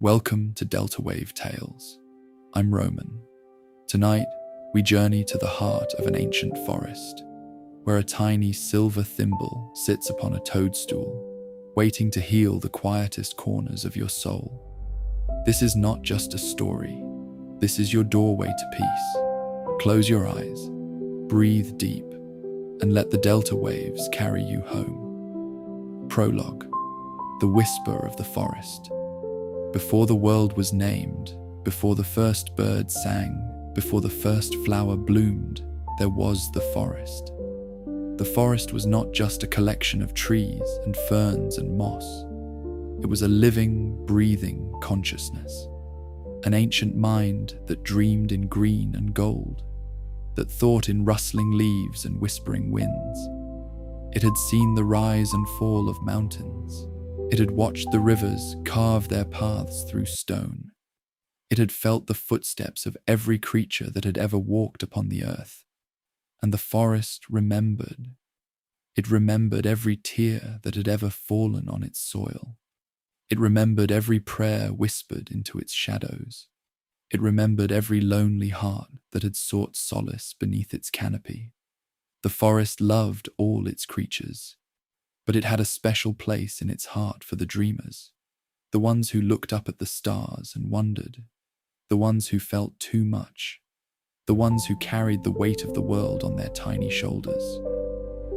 Welcome to Delta Wave Tales. I'm Roman. Tonight, we journey to the heart of an ancient forest, where a tiny silver thimble sits upon a toadstool, waiting to heal the quietest corners of your soul. This is not just a story. This is your doorway to peace. Close your eyes, breathe deep, and let the delta waves carry you home. Prologue: the whisper of the forest. Before the world was named, before the first bird sang, before the first flower bloomed, there was the forest. The forest was not just a collection of trees and ferns and moss. It was a living, breathing consciousness, an ancient mind that dreamed in green and gold, that thought in rustling leaves and whispering winds. It had seen the rise and fall of mountains. It had watched the rivers carve their paths through stone. It had felt the footsteps of every creature that had ever walked upon the earth. And the forest remembered. It remembered every tear that had ever fallen on its soil. It remembered every prayer whispered into its shadows. It remembered every lonely heart that had sought solace beneath its canopy. The forest loved all its creatures, but it had a special place in its heart for the dreamers, the ones who looked up at the stars and wondered, the ones who felt too much, the ones who carried the weight of the world on their tiny shoulders.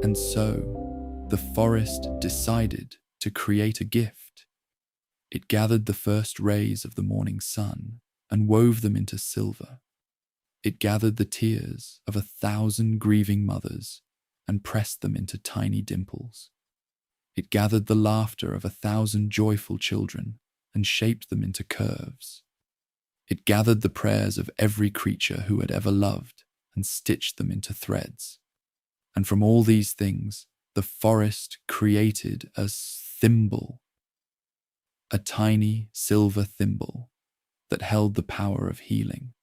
And so, the forest decided to create a gift. It gathered the first rays of the morning sun and wove them into silver. It gathered the tears of 1,000 grieving mothers and pressed them into tiny dimples. It gathered the laughter of 1,000 joyful children and shaped them into curves. It gathered the prayers of every creature who had ever loved and stitched them into threads. And from all these things, the forest created a thimble, a tiny silver thimble that held the power of healing.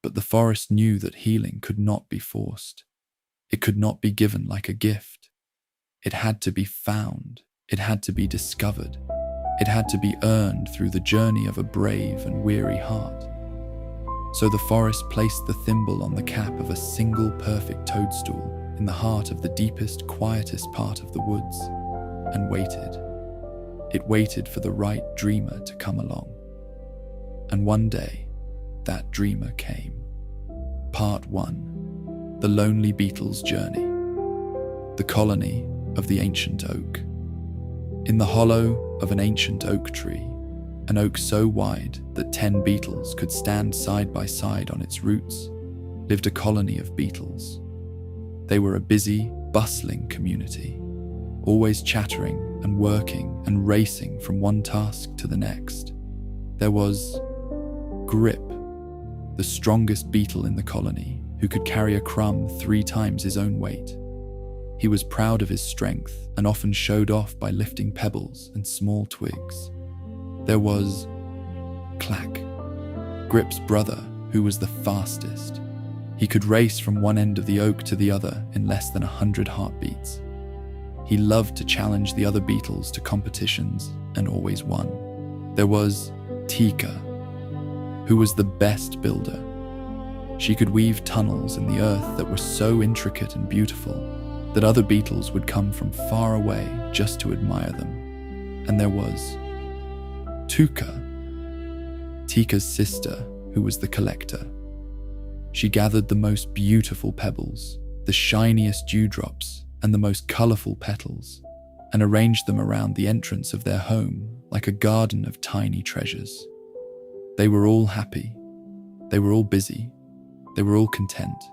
But the forest knew that healing could not be forced. It could not be given like a gift. It had to be found. It had to be discovered. It had to be earned through the journey of a brave and weary heart. So the forest placed the thimble on the cap of a single perfect toadstool in the heart of the deepest, quietest part of the woods, and waited. It waited for the right dreamer to come along. And one day, that dreamer came. Part 1: The Lonely Beetle's Journey. The colony of the ancient oak. In the hollow of an ancient oak tree, an oak so wide that 10 beetles could stand side by side on its roots, lived a colony of beetles. They were a busy, bustling community, always chattering and working and racing from one task to the next. There was Grip, the strongest beetle in the colony, who could carry a crumb 3 times his own weight. He was proud of his strength and often showed off by lifting pebbles and small twigs. There was Clack, Grip's brother, who was the fastest. He could race from one end of the oak to the other in less than 100 heartbeats. He loved to challenge the other beetles to competitions and always won. There was Tika, who was the best builder. She could weave tunnels in the earth that were so intricate and beautiful that other beetles would come from far away just to admire them. And there was Tuka, Tika's sister, who was the collector. She gathered the most beautiful pebbles, the shiniest dewdrops, and the most colourful petals, and arranged them around the entrance of their home like a garden of tiny treasures. They were all happy. They were all busy. They were all content.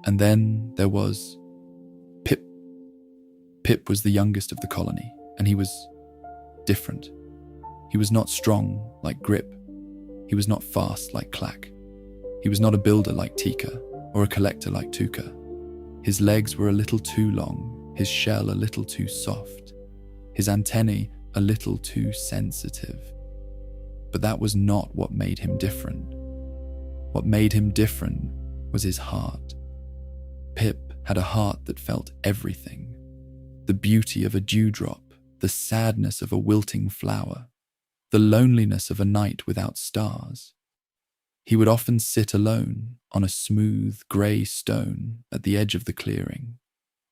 And then there was Pip. Pip was the youngest of the colony, and he was different. He was not strong like Grip. He was not fast like Clack. He was not a builder like Tika, or a collector like Tuka. His legs were a little too long, his shell a little too soft, his antennae a little too sensitive. But that was not what made him different. What made him different was his heart. Pip had a heart that felt everything: the beauty of a dewdrop, the sadness of a wilting flower, the loneliness of a night without stars. He would often sit alone on a smooth grey stone at the edge of the clearing,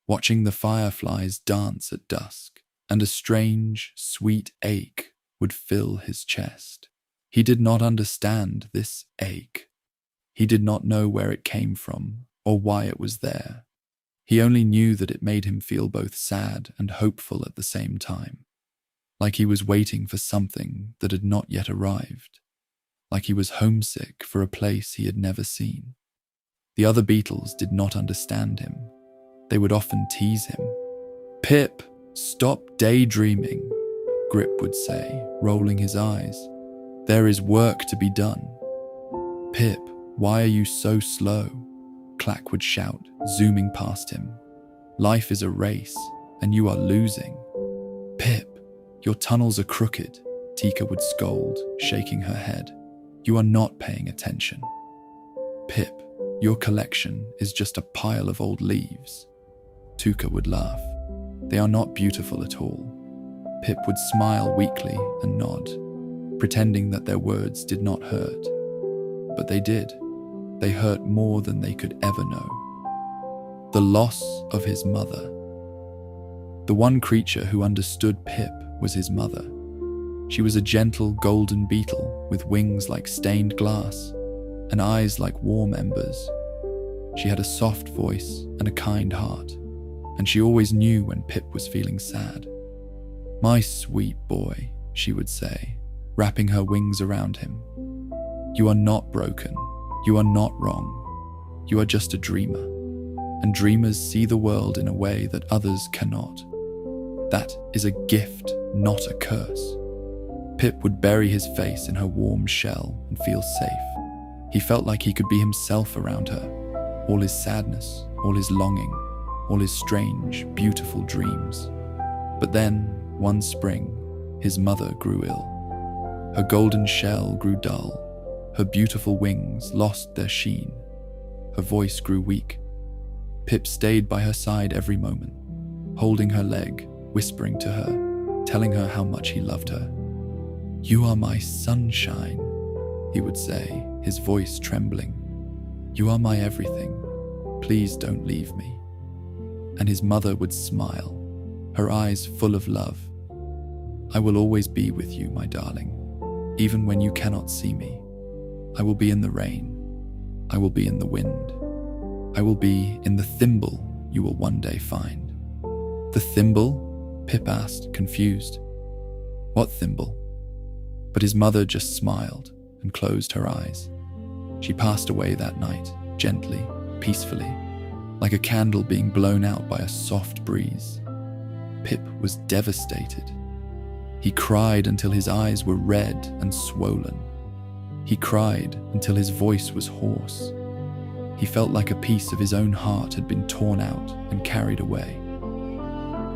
watching the fireflies dance at dusk, and a strange, sweet ache would fill his chest. He did not understand this ache. He did not know where it came from or why it was there. He only knew that it made him feel both sad and hopeful at the same time, like he was waiting for something that had not yet arrived, like he was homesick for a place he had never seen. The other beetles did not understand him. They would often tease him. "Pip, stop daydreaming," Grip would say, rolling his eyes. "There is work to be done." "Pip, why are you so slow?" Clack would shout, zooming past him. "Life is a race, and you are losing." "Pip, your tunnels are crooked," Tika would scold, shaking her head. "You are not paying attention." "Pip, your collection is just a pile of old leaves." Tuka would laugh. "They are not beautiful at all." Pip would smile weakly and nod, pretending that their words did not hurt. But they did. They hurt more than they could ever know. The loss of his mother. The one creature who understood Pip was his mother. She was a gentle golden beetle with wings like stained glass and eyes like warm embers. She had a soft voice and a kind heart, and she always knew when Pip was feeling sad. "My sweet boy," she would say, wrapping her wings around him. "You are not broken. You are not wrong. You are just a dreamer, and dreamers see the world in a way that others cannot. That is a gift, not a curse." Pip would bury his face in her warm shell and feel safe. He felt like he could be himself around her, all his sadness, all his longing, all his strange, beautiful dreams. But then, one spring, his mother grew ill. Her golden shell grew dull. Her beautiful wings lost their sheen. Her voice grew weak. Pip stayed by her side every moment, holding her leg, whispering to her, telling her how much he loved her. "You are my sunshine," he would say, his voice trembling. "You are my everything. Please don't leave me." And his mother would smile, her eyes full of love. "I will always be with you, my darling, even when you cannot see me. I will be in the rain. I will be in the wind. I will be in the thimble you will one day find." "The thimble?" Pip asked, confused. "What thimble?" But his mother just smiled and closed her eyes. She passed away that night, gently, peacefully, like a candle being blown out by a soft breeze. Pip was devastated. He cried until his eyes were red and swollen. He cried until his voice was hoarse. He felt like a piece of his own heart had been torn out and carried away.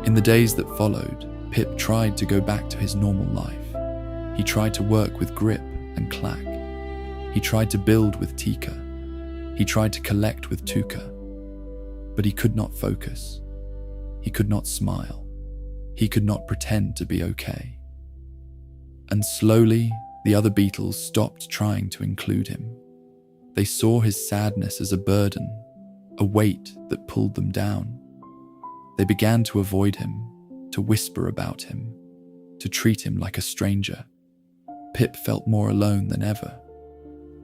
In the days that followed, Pip tried to go back to his normal life. He tried to work with Grip and Clack. He tried to build with Tika. He tried to collect with Tuka. But he could not focus. He could not smile. He could not pretend to be okay. And slowly, the other beetles stopped trying to include him. They saw his sadness as a burden, a weight that pulled them down. They began to avoid him, to whisper about him, to treat him like a stranger. Pip felt more alone than ever.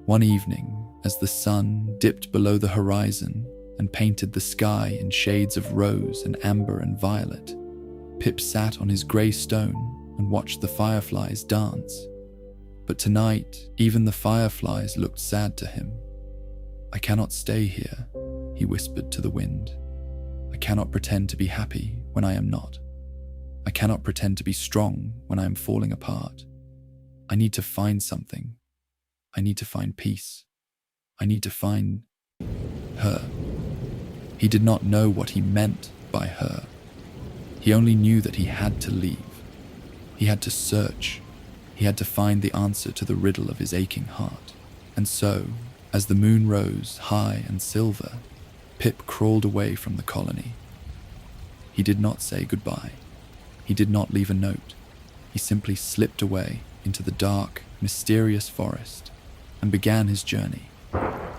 One evening, as the sun dipped below the horizon and painted the sky in shades of rose and amber and violet, Pip sat on his grey stone and watched the fireflies dance. But tonight, even the fireflies looked sad to him. "I cannot stay here," he whispered to the wind. "I cannot pretend to be happy when I am not. I cannot pretend to be strong when I am falling apart. I need to find something. I need to find peace. I need to find her." He did not know what he meant by her. He only knew that he had to leave. He had to search. He had to find the answer to the riddle of his aching heart. And so, as the moon rose high and silver, Pip crawled away from the colony. He did not say goodbye. He did not leave a note. He simply slipped away into the dark, mysterious forest and began his journey.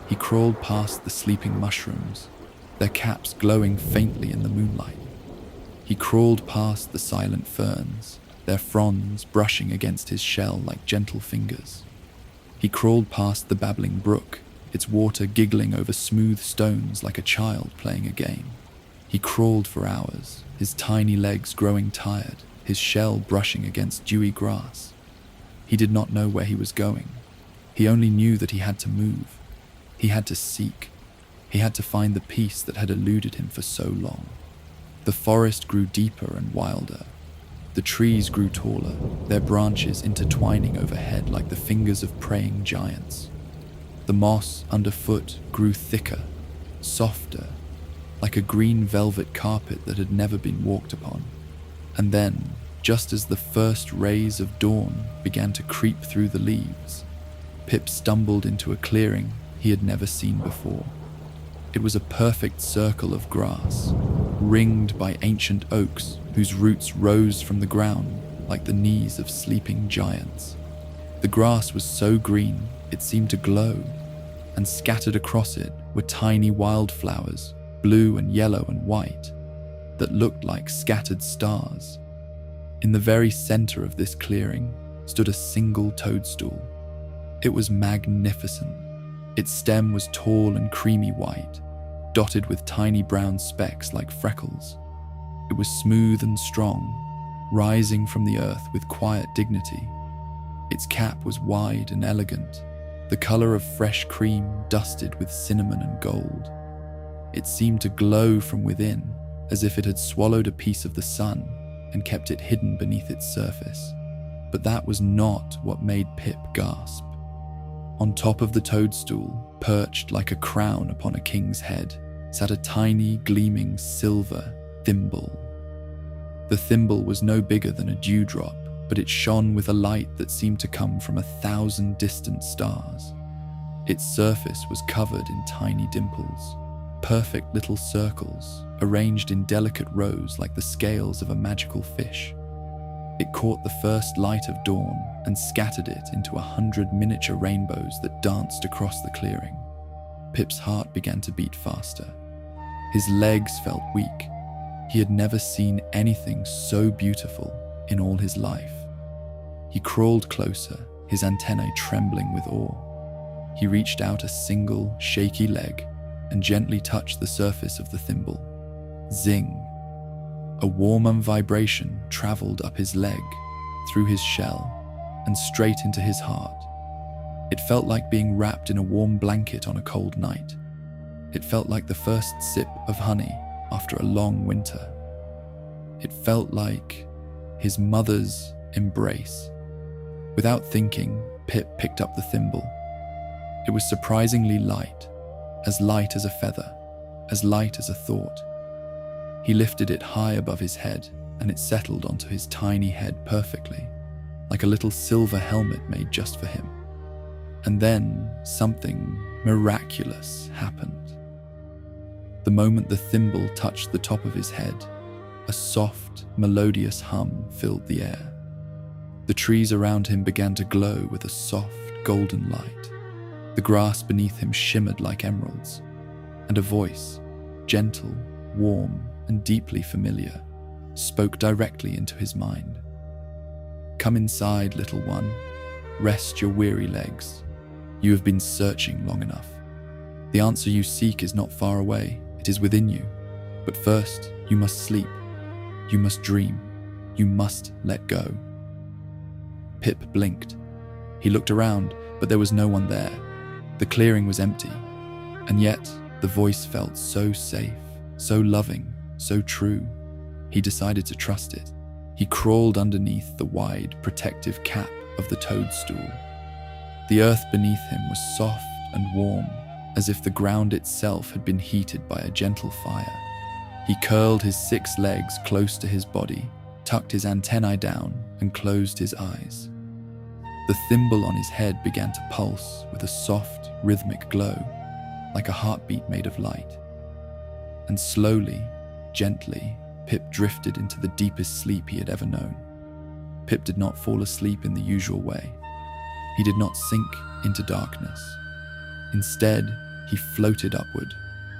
He crawled past the sleeping mushrooms, their caps glowing faintly in the moonlight. He crawled past the silent ferns, their fronds brushing against his shell like gentle fingers. He crawled past the babbling brook, its water giggling over smooth stones like a child playing a game. He crawled for hours, his tiny legs growing tired, his shell brushing against dewy grass. He did not know where he was going. He only knew that he had to move. He had to seek. He had to find the peace that had eluded him for so long. The forest grew deeper and wilder. The trees grew taller, their branches intertwining overhead like the fingers of praying giants. The moss underfoot grew thicker, softer, like a green velvet carpet that had never been walked upon. And then, just as the first rays of dawn began to creep through the leaves, Pip stumbled into a clearing he had never seen before. It was a perfect circle of grass, ringed by ancient oaks whose roots rose from the ground like the knees of sleeping giants. The grass was so green it seemed to glow, and scattered across it were tiny wildflowers, blue and yellow and white, that looked like scattered stars. In the very center of this clearing stood a single toadstool. It was magnificent. Its stem was tall and creamy white, dotted with tiny brown specks like freckles. It was smooth and strong, rising from the earth with quiet dignity. Its cap was wide and elegant, the color of fresh cream dusted with cinnamon and gold. It seemed to glow from within, as if it had swallowed a piece of the sun and kept it hidden beneath its surface. But that was not what made Pip gasp. On top of the toadstool, perched like a crown upon a king's head, sat a tiny, gleaming silver thimble. The thimble was no bigger than a dewdrop, but it shone with a light that seemed to come from 1,000 distant stars. Its surface was covered in tiny dimples, perfect little circles, arranged in delicate rows like the scales of a magical fish. It caught the first light of dawn and scattered it into 100 miniature rainbows that danced across the clearing. Pip's heart began to beat faster. His legs felt weak. He had never seen anything so beautiful in all his life. He crawled closer, his antennae trembling with awe. He reached out a single, shaky leg and gently touched the surface of the thimble. Zing! A warm vibration traveled up his leg, through his shell, and straight into his heart. It felt like being wrapped in a warm blanket on a cold night. It felt like the first sip of honey after a long winter. It felt like his mother's embrace. Without thinking, Pip picked up the thimble. It was surprisingly light as a feather, as light as a thought. He lifted it high above his head, and it settled onto his tiny head perfectly, like a little silver helmet made just for him. And then something miraculous happened. The moment the thimble touched the top of his head, a soft, melodious hum filled the air. The trees around him began to glow with a soft, golden light. The grass beneath him shimmered like emeralds, and a voice, gentle, warm, and deeply familiar, spoke directly into his mind. "Come inside, little one. Rest your weary legs. You have been searching long enough. The answer you seek is not far away. It is within you. But first, you must sleep. You must dream. You must let go." Pip blinked. He looked around, but there was no one there. The clearing was empty. And yet, the voice felt so safe, so loving, so true. He decided to trust it. He crawled underneath the wide, protective cap of the toadstool. The earth beneath him was soft and warm, as if the ground itself had been heated by a gentle fire. He curled his 6 legs close to his body, tucked his antennae down, and closed his eyes. The thimble on his head began to pulse with a soft, rhythmic glow, like a heartbeat made of light. And slowly, gently, Pip drifted into the deepest sleep he had ever known. Pip did not fall asleep in the usual way. He did not sink into darkness. Instead, he floated upward,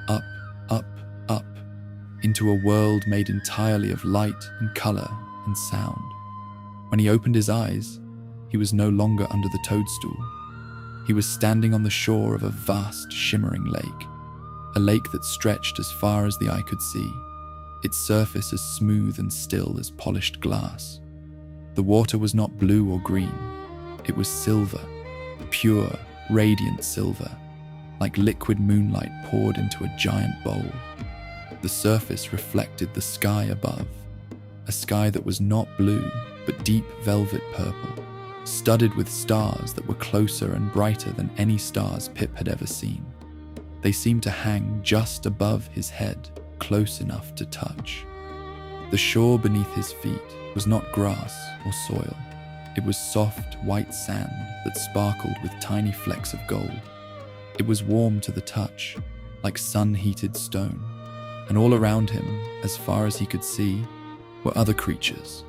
up, up, up, into a world made entirely of light and color and sound. When he opened his eyes, he was no longer under the toadstool. He was standing on the shore of a vast, shimmering lake, a lake that stretched as far as the eye could see, its surface as smooth and still as polished glass. The water was not blue or green. It was silver, pure, radiant silver, like liquid moonlight poured into a giant bowl. The surface reflected the sky above, a sky that was not blue, but deep velvet purple, studded with stars that were closer and brighter than any stars Pip had ever seen. They seemed to hang just above his head, close enough to touch. The shore beneath his feet was not grass or soil. It was soft, white sand that sparkled with tiny flecks of gold. It was warm to the touch, like sun-heated stone. And all around him, as far as he could see, were other creatures,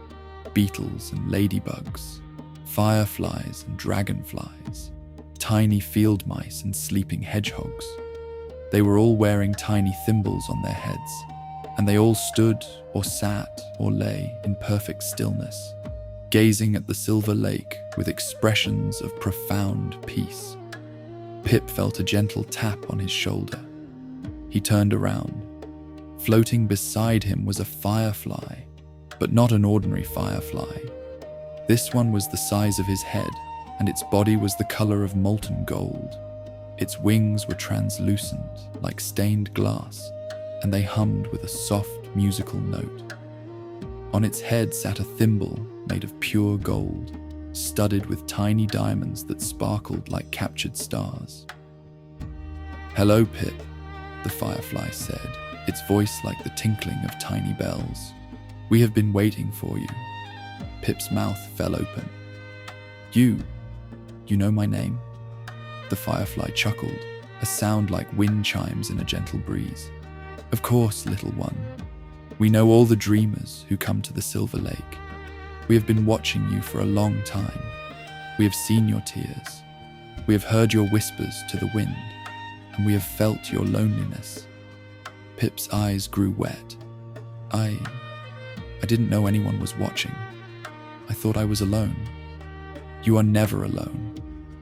beetles and ladybugs, fireflies and dragonflies, tiny field mice and sleeping hedgehogs. They were all wearing tiny thimbles on their heads, and they all stood or sat or lay in perfect stillness, gazing at the silver lake with expressions of profound peace. Pip felt a gentle tap on his shoulder. He turned around. Floating beside him was a firefly, but not an ordinary firefly. This one was the size of his head, and its body was the color of molten gold. Its wings were translucent, like stained glass, and they hummed with a soft musical note. On its head sat a thimble made of pure gold, studded with tiny diamonds that sparkled like captured stars. "Hello, Pip," the firefly said, its voice like the tinkling of tiny bells. "We have been waiting for you." Pip's mouth fell open. You know my name?" The firefly chuckled, a sound like wind chimes in a gentle breeze. "Of course, little one. We know all the dreamers who come to the Silver Lake. We have been watching you for a long time. We have seen your tears. We have heard your whispers to the wind, and we have felt your loneliness." Pip's eyes grew wet. I didn't know anyone was watching. I thought I was alone." "You are never alone,"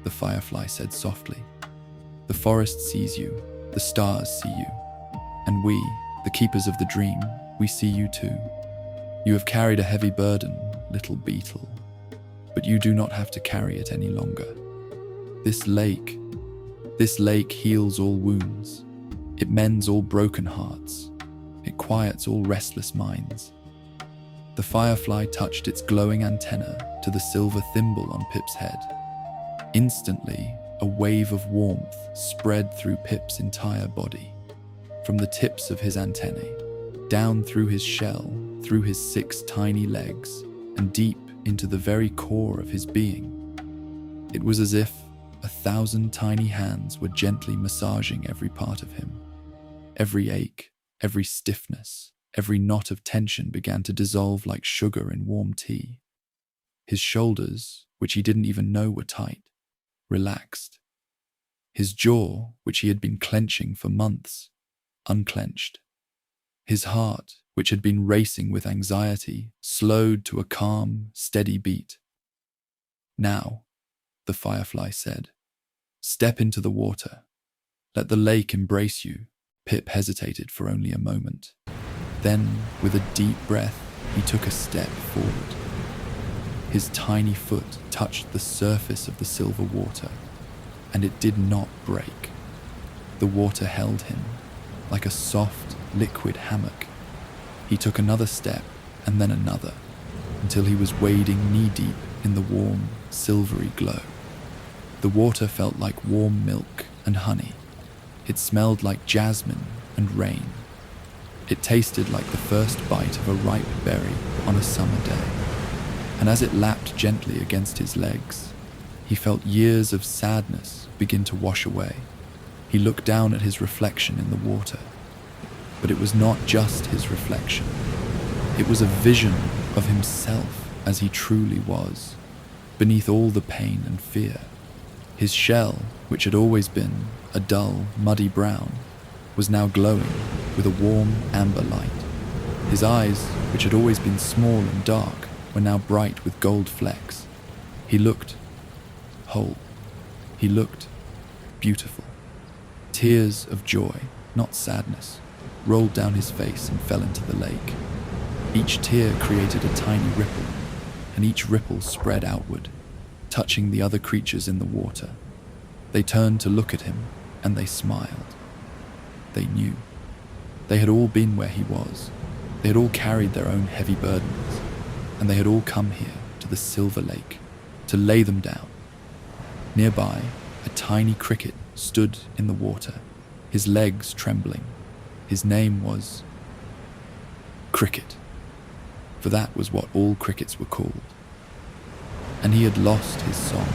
the firefly said softly. "The forest sees you, the stars see you, and we, the keepers of the dream, we see you too. You have carried a heavy burden, little Beetle, but you do not have to carry it any longer. This lake heals all wounds. It mends all broken hearts. It quiets all restless minds." The firefly touched its glowing antenna to the silver thimble on Pip's head. Instantly, a wave of warmth spread through Pip's entire body. From the tips of his antennae, down through his shell, through his 6 tiny legs, and deep into the very core of his being. It was as if 1,000 tiny hands were gently massaging every part of him. Every ache, every stiffness, every knot of tension began to dissolve like sugar in warm tea. His shoulders, which he didn't even know were tight, relaxed. His jaw, which he had been clenching for months, unclenched. His heart, which had been racing with anxiety, slowed to a calm, steady beat. "Now," the firefly said, "step into the water. Let the lake embrace you." Pip hesitated for only a moment. Then, with a deep breath, he took a step forward. His tiny foot touched the surface of the silver water, and it did not break. The water held him, like a soft, liquid hammock. He took another step, and then another, until he was wading knee-deep in the warm, silvery glow. The water felt like warm milk and honey. It smelled like jasmine and rain. It tasted like the first bite of a ripe berry on a summer day. And as it lapped gently against his legs, he felt years of sadness begin to wash away. He looked down at his reflection in the water. But it was not just his reflection. It was a vision of himself as he truly was, beneath all the pain and fear. His shell, which had always been a dull, muddy brown, was now glowing with a warm amber light. His eyes, which had always been small and dark, were now bright with gold flecks. He looked whole. He looked beautiful. Tears of joy, not sadness, rolled down his face and fell into the lake. Each tear created a tiny ripple, and each ripple spread outward, touching the other creatures in the water. They turned to look at him, and they smiled. They knew. They had all been where he was. They had all carried their own heavy burdens, and they had all come here to the Silver Lake to lay them down. Nearby, a tiny cricket stood in the water, his legs trembling. His name was Cricket, for that was what all crickets were called. And he had lost his song.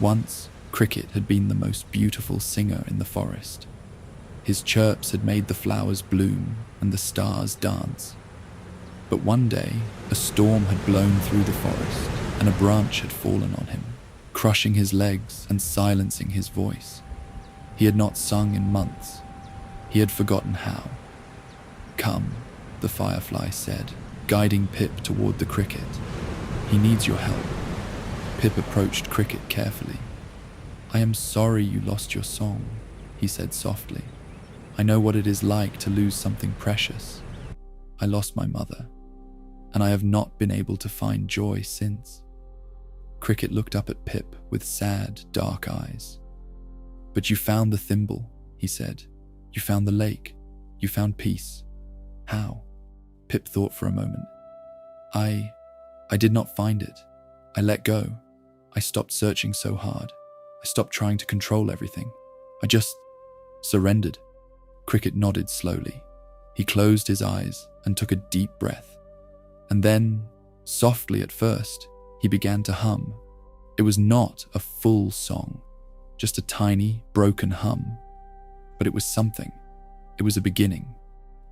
Once, Cricket had been the most beautiful singer in the forest. His chirps had made the flowers bloom and the stars dance. But one day, a storm had blown through the forest, and a branch had fallen on him, crushing his legs and silencing his voice. He had not sung in months. He had forgotten how. "Come," the firefly said, guiding Pip toward the cricket. "He needs your help." Pip approached Cricket carefully. "I am sorry you lost your song," he said softly. "I know what it is like to lose something precious. I lost my mother, and I have not been able to find joy since." Cricket looked up at Pip with sad, dark eyes. "But you found the thimble," he said. "You found the lake. You found peace. How?" Pip thought for a moment. I did not find it. I let go. I stopped searching so hard. I stopped trying to control everything. I just surrendered." Cricket nodded slowly. He closed his eyes and took a deep breath. And then, softly at first, he began to hum. It was not a full song, just a tiny, broken hum. But it was something. It was a beginning.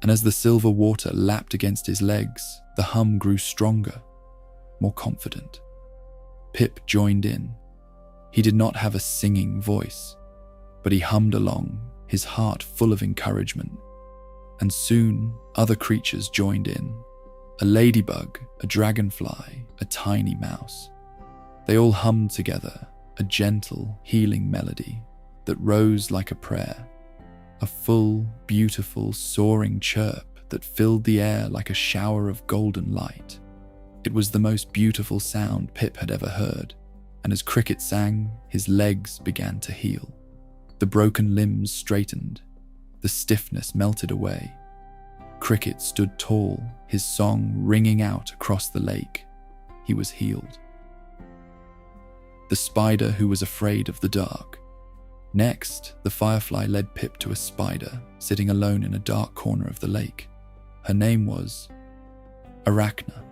And as the silver water lapped against his legs, the hum grew stronger, more confident. Pip joined in. He did not have a singing voice, but he hummed along, his heart full of encouragement. And soon, other creatures joined in. A ladybug, a dragonfly, a tiny mouse. They all hummed together, a gentle, healing melody that rose like a prayer. A full, beautiful, soaring chirp that filled the air like a shower of golden light. It was the most beautiful sound Pip had ever heard, and as Cricket sang, his legs began to heal. The broken limbs straightened. The stiffness melted away. Cricket stood tall, his song ringing out across the lake. He was healed. The spider who was afraid of the dark. Next, the firefly led Pip to a spider sitting alone in a dark corner of the lake. Her name was Arachna,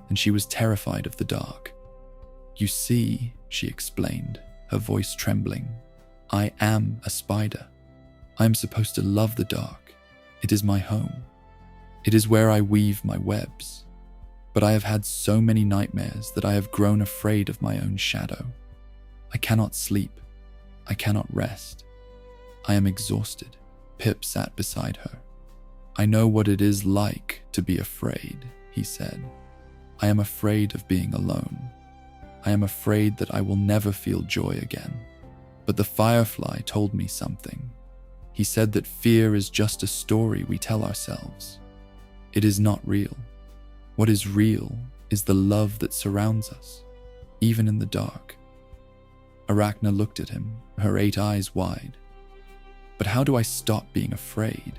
and she was terrified of the dark. "You see," she explained, her voice trembling, "I am a spider. I am supposed to love the dark. It is my home. It is where I weave my webs. But I have had so many nightmares that I have grown afraid of my own shadow. I cannot sleep. I cannot rest. I am exhausted." Pip sat beside her. "I know what it is like to be afraid," he said. "I am afraid of being alone. I am afraid that I will never feel joy again. But the firefly told me something. He said that fear is just a story we tell ourselves. It is not real. What is real is the love that surrounds us, even in the dark." Arachna looked at him, her 8 eyes wide. "But how do I stop being afraid?"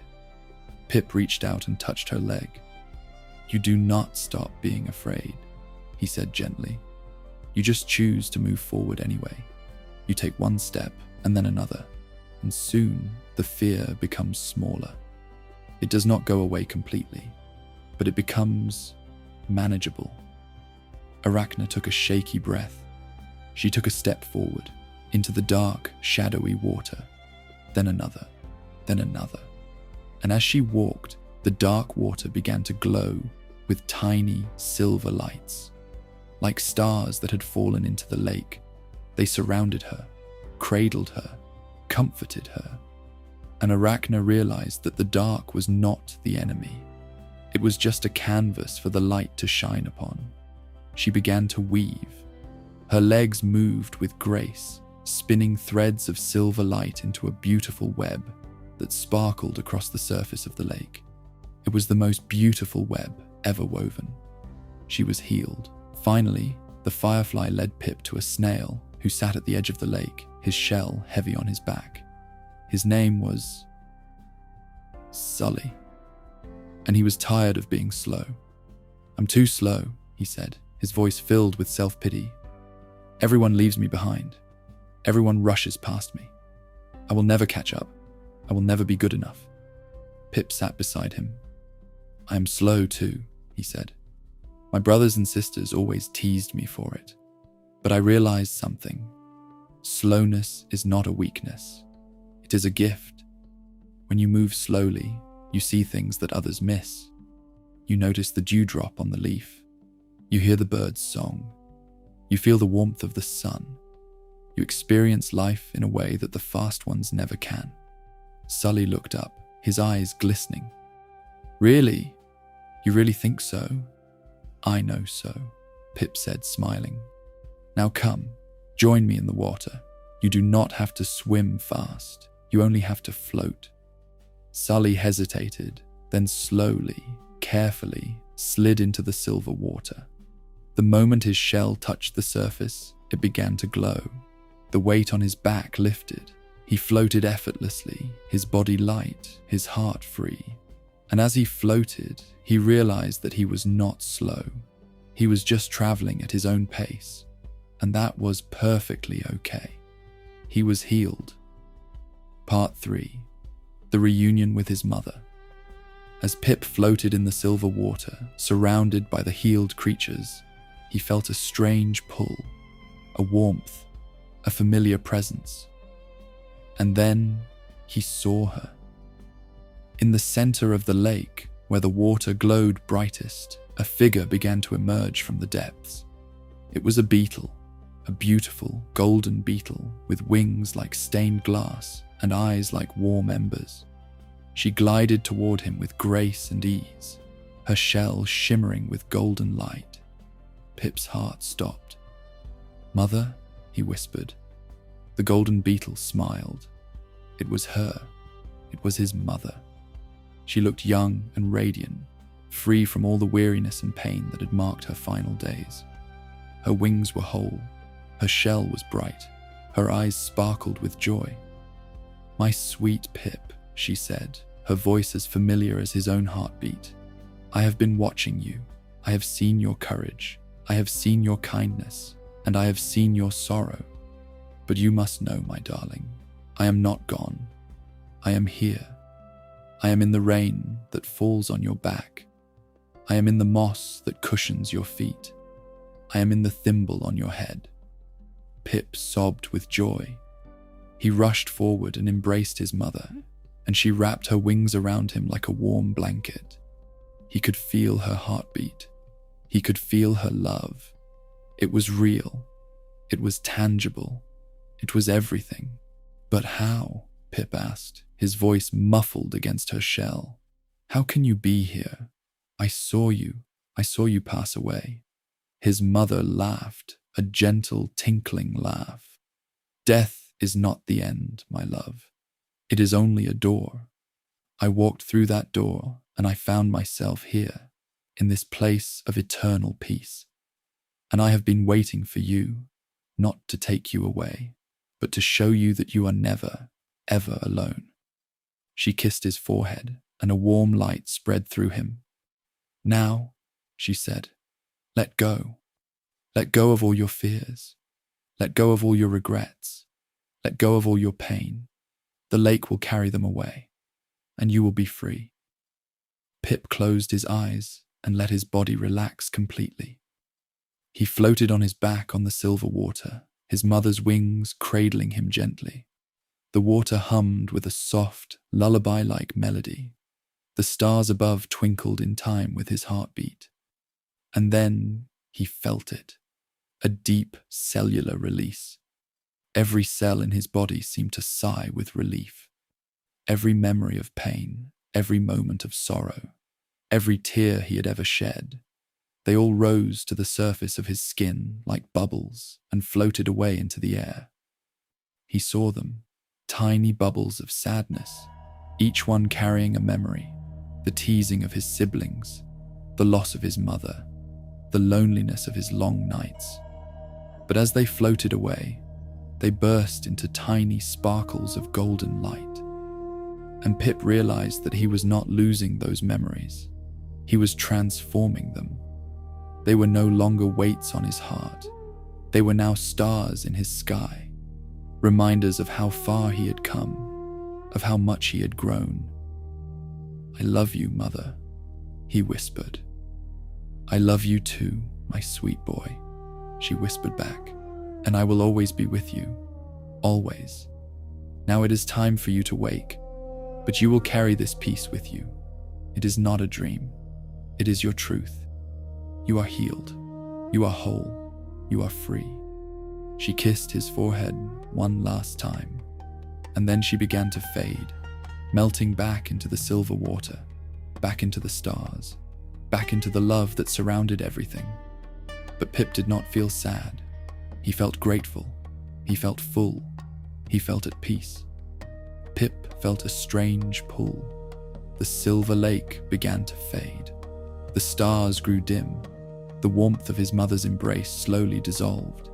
Pip reached out and touched her leg. "You do not stop being afraid," he said gently. "You just choose to move forward anyway. You take one step and then another, and soon the fear becomes smaller. It does not go away completely, but it becomes manageable." Arachna took a shaky breath. She took a step forward, into the dark, shadowy water, then another, then another. And as she walked, the dark water began to glow with tiny silver lights. Like stars that had fallen into the lake, they surrounded her, cradled her, comforted her. And Arachna realized that the dark was not the enemy. It was just a canvas for the light to shine upon. She began to weave. Her legs moved with grace, spinning threads of silver light into a beautiful web that sparkled across the surface of the lake. It was the most beautiful web ever woven. She was healed. Finally, the firefly led Pip to a snail who sat at the edge of the lake, his shell heavy on his back. His name was Sully, and he was tired of being slow. "I'm too slow," he said, his voice filled with self-pity. "Everyone leaves me behind. Everyone rushes past me. I will never catch up. I will never be good enough." Pip sat beside him. "I am slow too," he said. "My brothers and sisters always teased me for it. But I realized something. Slowness is not a weakness. It is a gift. When you move slowly, you see things that others miss. You notice the dewdrop on the leaf. You hear the bird's song. You feel the warmth of the sun. You experience life in a way that the fast ones never can." Sully looked up, his eyes glistening. "Really? You really think so?" "I know so," Pip said, smiling. "Now come, join me in the water. You do not have to swim fast. You only have to float." Sully hesitated, then slowly, carefully, slid into the silver water. The moment his shell touched the surface, it began to glow. The weight on his back lifted. He floated effortlessly, his body light, his heart free. And as he floated, he realized that he was not slow. He was just traveling at his own pace, and that was perfectly okay. He was healed. Part 3. The reunion with his mother. As Pip floated in the silver water, surrounded by the healed creatures, he felt a strange pull, a warmth, a familiar presence. And then he saw her. In the center of the lake, where the water glowed brightest, a figure began to emerge from the depths. It was a beetle, a beautiful golden beetle with wings like stained glass and eyes like warm embers. She glided toward him with grace and ease, her shell shimmering with golden light. Pip's heart stopped. "Mother?" he whispered. The golden beetle smiled. It was her. It was his mother. She looked young and radiant, free from all the weariness and pain that had marked her final days. Her wings were whole. Her shell was bright. Her eyes sparkled with joy. "My sweet Pip," she said, her voice as familiar as his own heartbeat. "I have been watching you. I have seen your courage. I have seen your kindness, and I have seen your sorrow. But you must know, my darling, I am not gone. I am here. I am in the rain that falls on your back. I am in the moss that cushions your feet. I am in the thimble on your head." Pip sobbed with joy. He rushed forward and embraced his mother, and she wrapped her wings around him like a warm blanket. He could feel her heartbeat. He could feel her love. It was real. It was tangible. It was everything. "But how?" Pip asked, his voice muffled against her shell. "How can you be here? I saw you. I saw you pass away." His mother laughed, a gentle, tinkling laugh. "Death is not the end, my love. It is only a door. I walked through that door, and I found myself here, in this place of eternal peace. And I have been waiting for you, not to take you away, but to show you that you are never, ever alone." She kissed his forehead, and a warm light spread through him. "Now," she said, "let go. Let go of all your fears. Let go of all your regrets. Let go of all your pain. The lake will carry them away, and you will be free." Pip closed his eyes and let his body relax completely. He floated on his back on the silver water, his mother's wings cradling him gently. The water hummed with a soft, lullaby-like melody. The stars above twinkled in time with his heartbeat. And then he felt it, a deep cellular release. Every cell in his body seemed to sigh with relief. Every memory of pain, every moment of sorrow, every tear he had ever shed, they all rose to the surface of his skin like bubbles and floated away into the air. He saw them, tiny bubbles of sadness, each one carrying a memory, the teasing of his siblings, the loss of his mother, the loneliness of his long nights. But as they floated away, they burst into tiny sparkles of golden light. And Pip realized that he was not losing those memories. He was transforming them. They were no longer weights on his heart. They were now stars in his sky, reminders of how far he had come, of how much he had grown. "I love you, Mother," he whispered. "I love you too, my sweet boy," she whispered back, "and I will always be with you, always. Now it is time for you to wake, but you will carry this peace with you. It is not a dream. It is your truth. You are healed. You are whole. You are free." She kissed his forehead one last time, and then she began to fade, melting back into the silver water, back into the stars, back into the love that surrounded everything. But Pip did not feel sad. He felt grateful. He felt full. He felt at peace. Pip felt a strange pull. The silver lake began to fade. The stars grew dim. The warmth of his mother's embrace slowly dissolved.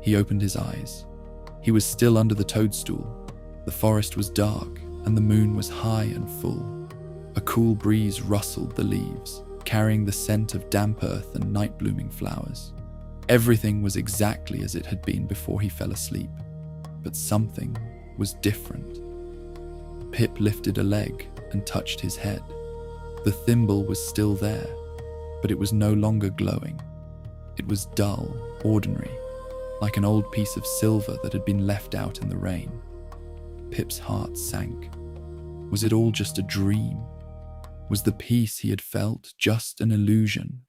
He opened his eyes. He was still under the toadstool. The forest was dark, and the moon was high and full. A cool breeze rustled the leaves, carrying the scent of damp earth and night-blooming flowers. Everything was exactly as it had been before he fell asleep, but something was different. Pip lifted a leg and touched his head. The thimble was still there, but it was no longer glowing. It was dull, ordinary, like an old piece of silver that had been left out in the rain. Pip's heart sank. Was it all just a dream? Was the peace he had felt just an illusion?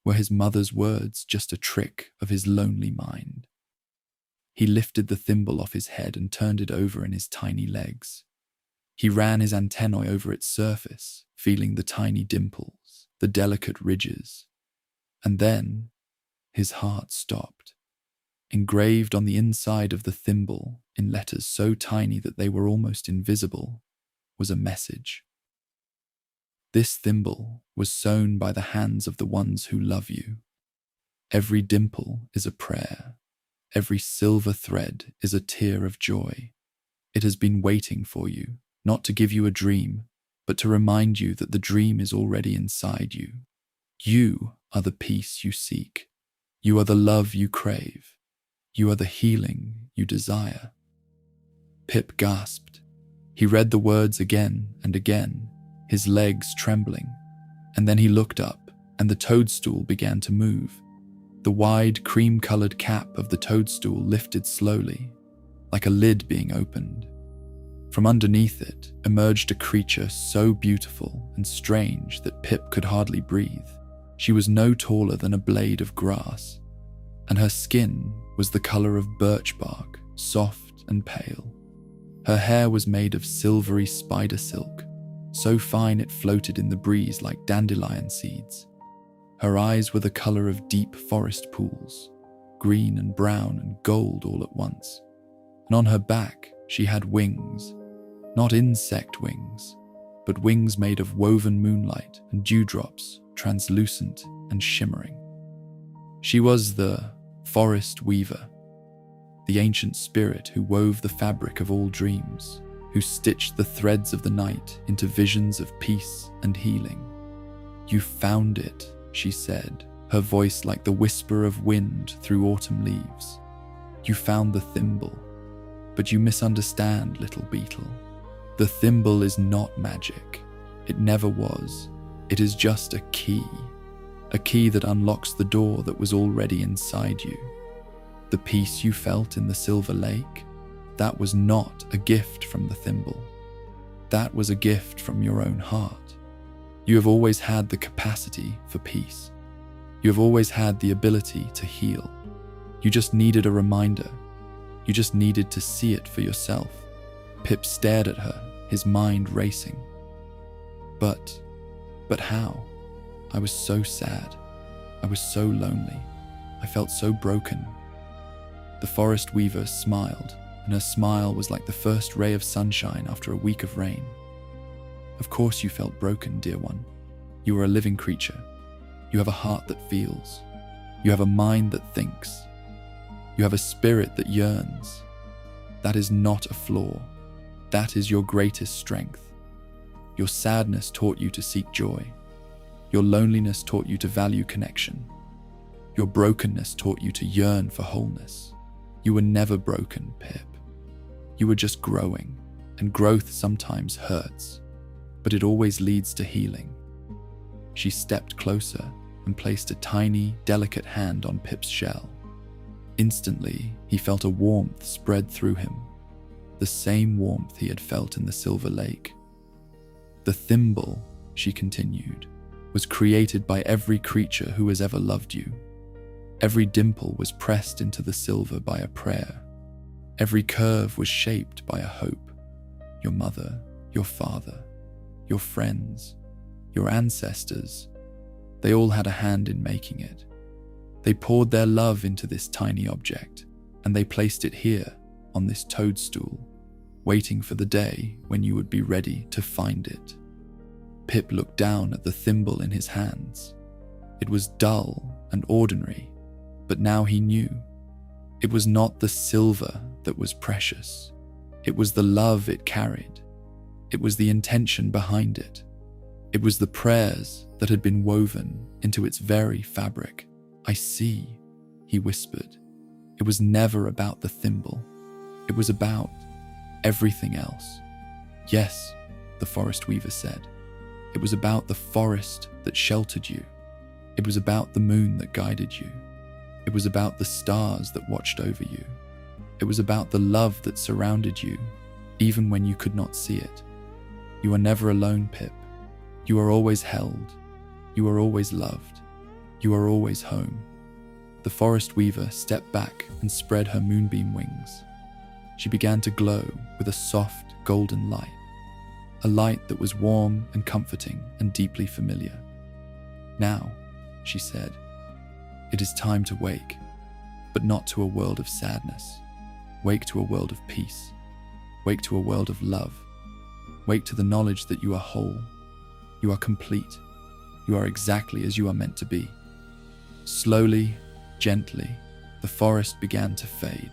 Were his mother's words just a trick of his lonely mind? He lifted the thimble off his head and turned it over in his tiny legs. He ran his antennae over its surface, feeling the tiny dimples, the delicate ridges. And then his heart stopped. Engraved on the inside of the thimble, in letters so tiny that they were almost invisible, was a message. "This thimble was sewn by the hands of the ones who love you. Every dimple is a prayer. Every silver thread is a tear of joy. It has been waiting for you, not to give you a dream, but to remind you that the dream is already inside you. You are the peace you seek. You are the love you crave. You are the healing you desire." Pip gasped. He read the words again and again, his legs trembling, and then he looked up, and the toadstool began to move. The wide, cream-colored cap of the toadstool lifted slowly, like a lid being opened. From underneath it emerged a creature so beautiful and strange that Pip could hardly breathe. She was no taller than a blade of grass, and her skin was the color of birch bark, soft and pale. Her hair was made of silvery spider silk, so fine it floated in the breeze like dandelion seeds. Her eyes were the color of deep forest pools, green and brown and gold all at once. And on her back she had wings, not insect wings, but wings made of woven moonlight and dewdrops, translucent and shimmering. She was the forest weaver, the ancient spirit who wove the fabric of all dreams, who stitched the threads of the night into visions of peace and healing. "You found it," she said, her voice like the whisper of wind through autumn leaves. "You found the thimble, but you misunderstand, little Beetle. The thimble is not magic. It never was. It is just a key that unlocks the door that was already inside you. The peace you felt in the silver lake, that was not a gift from the thimble. That was a gift from your own heart. You have always had the capacity for peace. You have always had the ability to heal. You just needed a reminder. You just needed to see it for yourself. Pip stared at her, his mind racing. But how? I was so sad. I was so lonely. I felt so broken. The forest weaver smiled, and her smile was like the first ray of sunshine after a week of rain. Of course you felt broken, dear one. You are a living creature. You have a heart that feels. You have a mind that thinks. You have a spirit that yearns. That is not a flaw. That is your greatest strength. Your sadness taught you to seek joy. Your loneliness taught you to value connection. Your brokenness taught you to yearn for wholeness. You were never broken, Pip. You were just growing, and growth sometimes hurts, but it always leads to healing. She stepped closer and placed a tiny, delicate hand on Pip's shell. Instantly, he felt a warmth spread through him, the same warmth he had felt in the Silver Lake. The thimble, she continued, was created by every creature who has ever loved you. Every dimple was pressed into the silver by a prayer. Every curve was shaped by a hope. Your mother, your father, your friends, your ancestors, they all had a hand in making it. They poured their love into this tiny object, and they placed it here, on this toadstool, waiting for the day when you would be ready to find it. Pip looked down at the thimble in his hands. It was dull and ordinary, but now he knew. It was not the silver that was precious. It was the love it carried. It was the intention behind it. It was the prayers that had been woven into its very fabric. I see, he whispered. It was never about the thimble. It was about everything else. Yes, the forest weaver said. It was about the forest that sheltered you. It was about the moon that guided you. It was about the stars that watched over you. It was about the love that surrounded you, even when you could not see it. You are never alone, Pip. You are always held. You are always loved. You are always home. The forest weaver stepped back and spread her moonbeam wings. She began to glow with a soft, golden light, a light that was warm and comforting and deeply familiar. Now, she said, it is time to wake, but not to a world of sadness. Wake to a world of peace. Wake to a world of love. Wake to the knowledge that you are whole. You are complete. You are exactly as you are meant to be. Slowly, gently, the forest began to fade.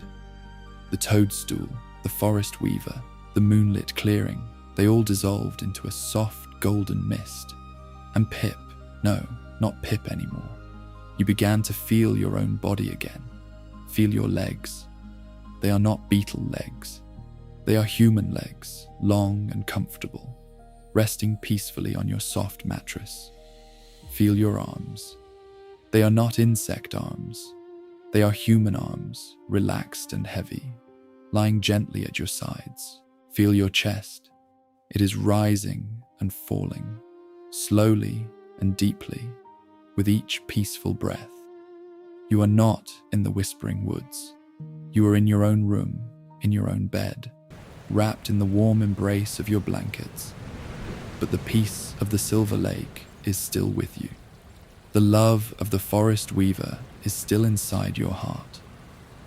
The toadstool, the forest weaver, the moonlit clearing, they all dissolved into a soft golden mist. And Pip, no, not Pip anymore. You began to feel your own body again. Feel your legs. They are not beetle legs. They are human legs, long and comfortable, resting peacefully on your soft mattress. Feel your arms. They are not insect arms. They are human arms, relaxed and heavy, lying gently at your sides. Feel your chest. It is rising and falling, slowly and deeply, with each peaceful breath. You are not in the whispering woods. You are in your own room, in your own bed, wrapped in the warm embrace of your blankets. But the peace of the Silver Lake is still with you. The love of the forest weaver is still inside your heart.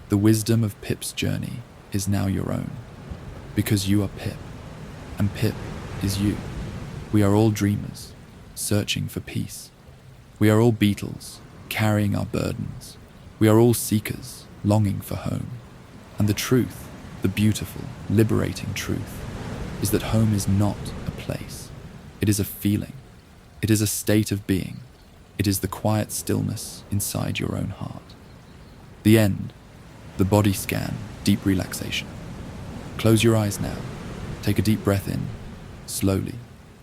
The wisdom of Pip's journey is now your own, because you are Pip, and Pip is you. We are all dreamers, searching for peace. We are all beetles, carrying our burdens. We are all seekers, longing for home. And the truth, the beautiful, liberating truth, is that home is not a place. It is a feeling. It is a state of being. It is the quiet stillness inside your own heart. The end. The body scan, deep relaxation. Close your eyes now. Take a deep breath in, slowly,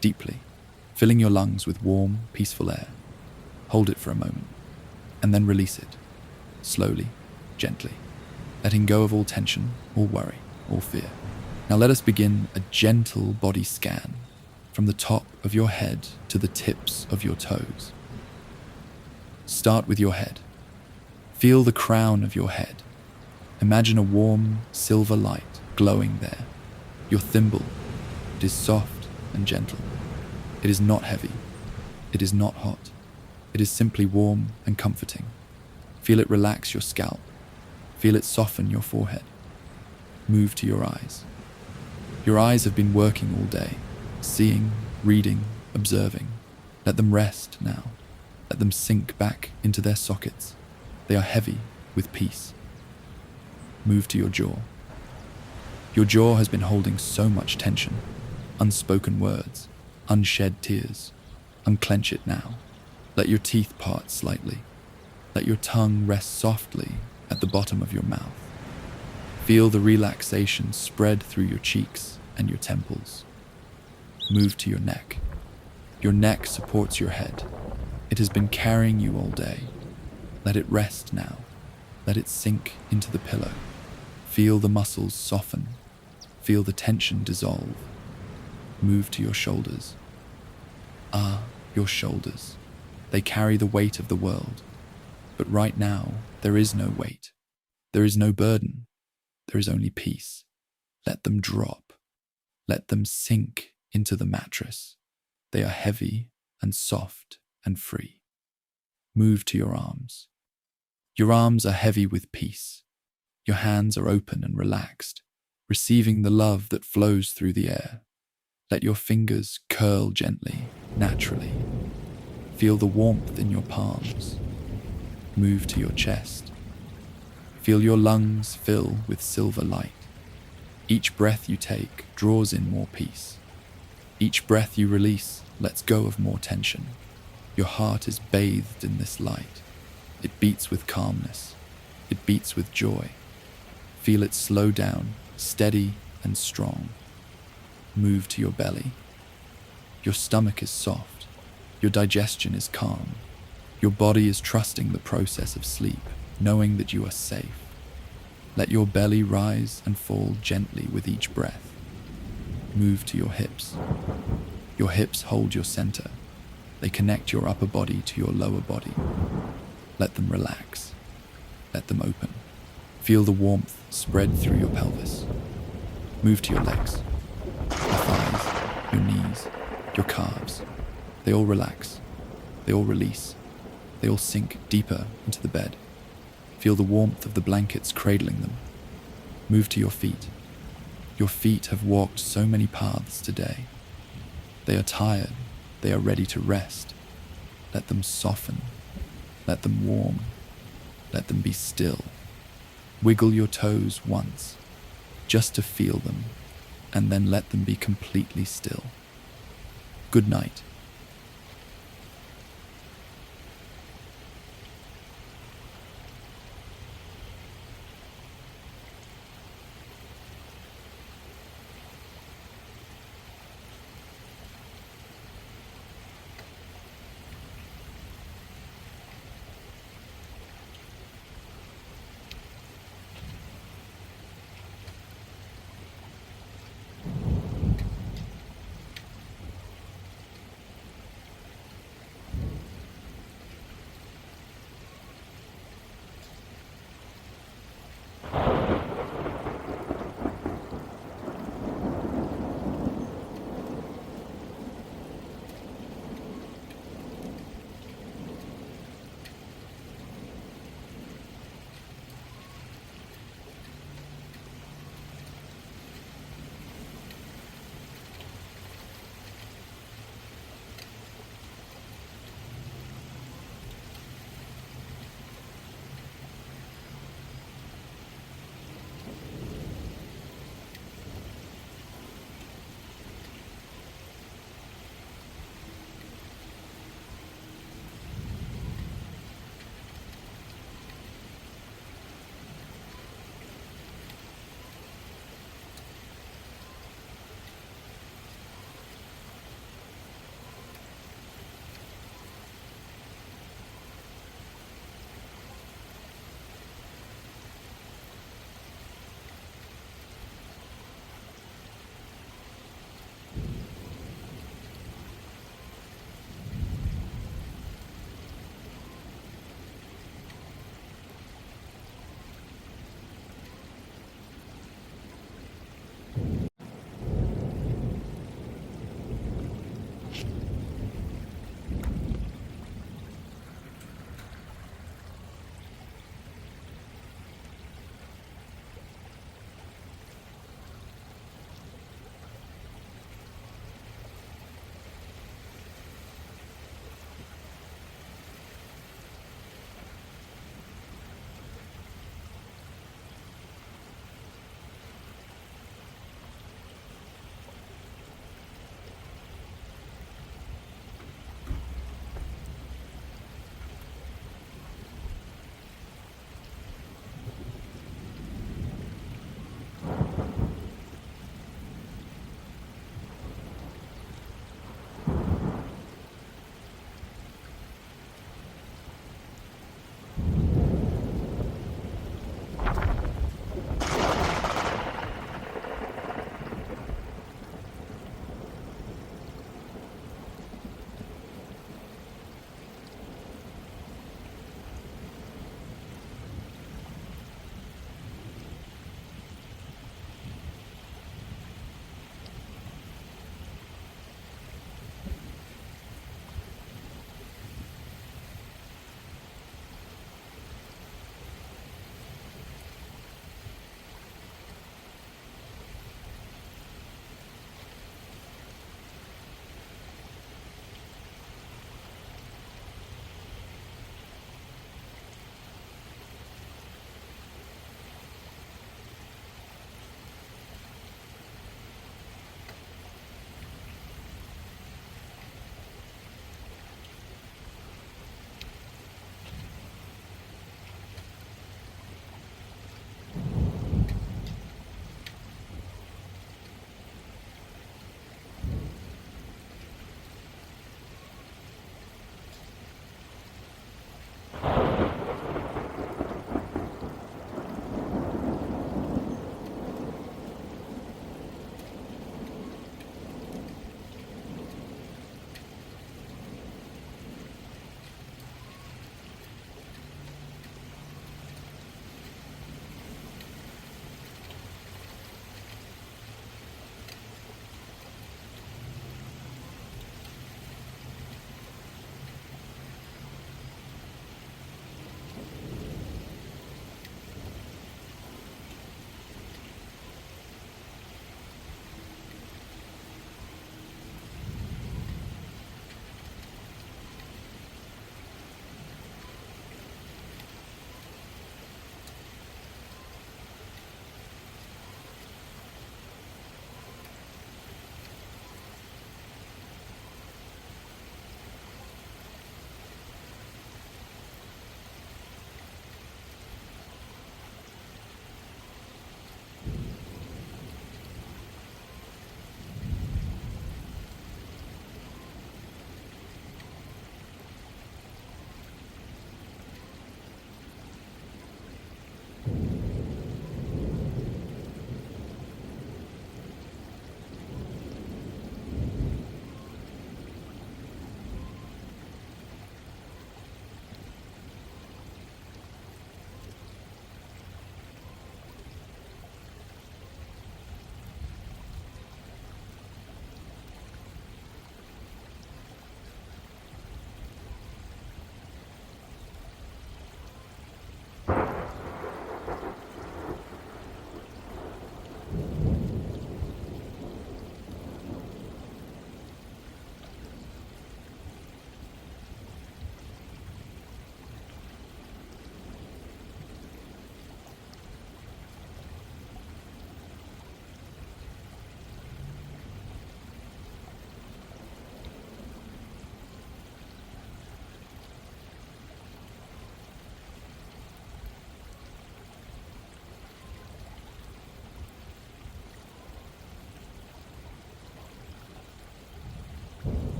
deeply, filling your lungs with warm, peaceful air. Hold it for a moment, and then release it, slowly, gently, letting go of all tension, all worry, all fear. Now let us begin a gentle body scan from the top of your head to the tips of your toes. Start with your head. Feel the crown of your head. Imagine a warm, silver light glowing there. Your thimble. It is soft and gentle. It is not heavy. It is not hot. It is simply warm and comforting. Feel it relax your scalp. Feel it soften your forehead. Move to your eyes. Your eyes have been working all day, seeing, reading, observing. Let them rest now. Let them sink back into their sockets. They are heavy with peace. Move to your jaw. Your jaw has been holding so much tension, unspoken words, unshed tears. Unclench it now. Let your teeth part slightly. Let your tongue rest softly at the bottom of your mouth. Feel the relaxation spread through your cheeks and your temples. Move to your neck. Your neck supports your head. It has been carrying you all day. Let it rest now. Let it sink into the pillow. Feel the muscles soften. Feel the tension dissolve. Move to your shoulders. Your shoulders. They carry the weight of the world. But right now, there is no weight. There is no burden. There is only peace. Let them drop. Let them sink into the mattress. They are heavy and soft and free. Move to your arms. Your arms are heavy with peace. Your hands are open and relaxed, receiving the love that flows through the air. Let your fingers curl gently, naturally. Feel the warmth in your palms. Move to your chest. Feel your lungs fill with silver light. Each breath you take draws in more peace. Each breath you release lets go of more tension. Your heart is bathed in this light. It beats with calmness. It beats with joy. Feel it slow down, steady and strong. Move to your belly. Your stomach is soft. Your digestion is calm. Your body is trusting the process of sleep, knowing that you are safe. Let your belly rise and fall gently with each breath. Move to your hips. Your hips hold your center. They connect your upper body to your lower body. Let them relax. Let them open. Feel the warmth spread through your pelvis. Move to your legs. Your thighs, your knees, your calves. They all relax. They all release. They all sink deeper into the bed. Feel the warmth of the blankets cradling them. Move to your feet. Your feet have walked so many paths today. They are tired. They are ready to rest. Let them soften. Let them warm. Let them be still. Wiggle your toes once, just to feel them, and then let them be completely still. Good night.